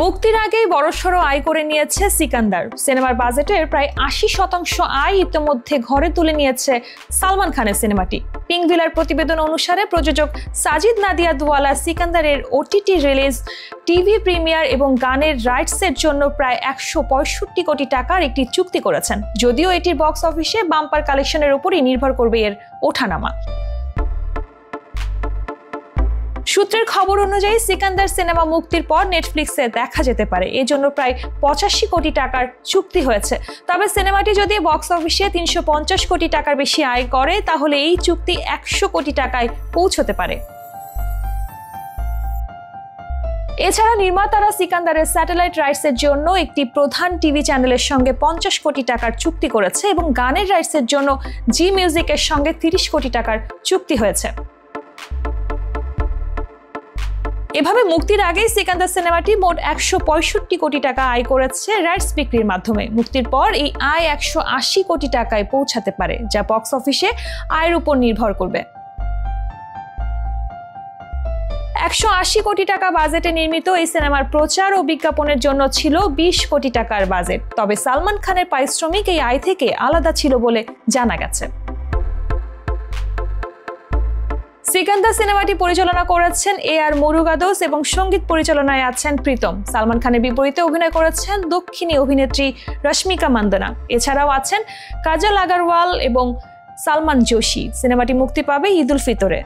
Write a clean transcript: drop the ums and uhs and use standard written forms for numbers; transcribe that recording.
মুক্তির আগেই বড়সড় আয় করে নিয়েছে সিকান্দার। সিনেমার বাজেটের প্রায় ৮০% আয় ইতিমধ্যে ঘরে তুলে নিয়েছে সালমান খানের সিনেমাটি। পিঙ্কভিলার প্রতিবেদন অনুসারে প্রযোজক সাজিদ নাদিয়া দুয়ালা সিকান্দারের ওটিটি রিলিজ, টিভি প্রিমিয়ার এবং গানের রাইটসের জন্য প্রায় ১৬৫ কোটি টাকার একটি চুক্তি করেছেন। যদিও এটির বক্স অফিসে বাম্পার কালেকশনের উপরই নির্ভর করবে এর ওঠানামা। সূত্রের খবর অনুযায়ী সিকান্দার সিনেমা মুক্তির পর নেটফ্লিক্সে দেখা যেতে পারে। এর জন্য প্রায় ৮৫ কোটি টাকার চুক্তি হয়েছে। তবে সিনেমাটি যদি বক্স অফিসে ৩৫০ কোটি টাকার বেশি আয় করে তাহলে এই চুক্তি ১০০ কোটি টাকায় পৌঁছতে পারে। এছাড়া নির্মাতারা সিকান্দারের স্যাটেলাইট রাইটসের জন্য একটি প্রধান টিভি চ্যানেলের সঙ্গে ৫০ কোটি টাকার চুক্তি করেছে এবং গানের রাইটসের জন্য জি মিউজিকের সঙ্গে ৩০ কোটি টাকার চুক্তি হয়েছে। এভাবে মুক্তির আগেই সিকান্দার সিনেমাটি মোট ১৬৫ কোটি টাকা আয় করেছে রাইটস বিক্রির মাধ্যমে। মুক্তির পর এই আয় ১৮০ কোটি টাকায় পৌঁছাতে পারে, যা বক্স অফিসে আয়ের উপর নির্ভর করবে। ১৮০ কোটি টাকা বাজেটে নির্মিত এই সিনেমার প্রচার ও বিজ্ঞাপনের জন্য ছিল ২০ কোটি টাকার বাজেট। তবে সালমান খানের পারিশ্রমিক এই আয় থেকে আলাদা ছিল বলে জানা গেছে। সিকান্দার সিনেমাটি পরিচালনা করেছেন এ.আর. মুরুগাদোস এবং সঙ্গীত পরিচালনায় আছেন প্রীতম। সালমান খানের বিপরীতে অভিনয় করেছেন দক্ষিণী অভিনেত্রী রশ্মিকা মান্দানা। এছাড়াও আছেন কাজল আগারওয়াল এবং সালমান জোশী। সিনেমাটি মুক্তি পাবে ঈদ উল ফিতরে।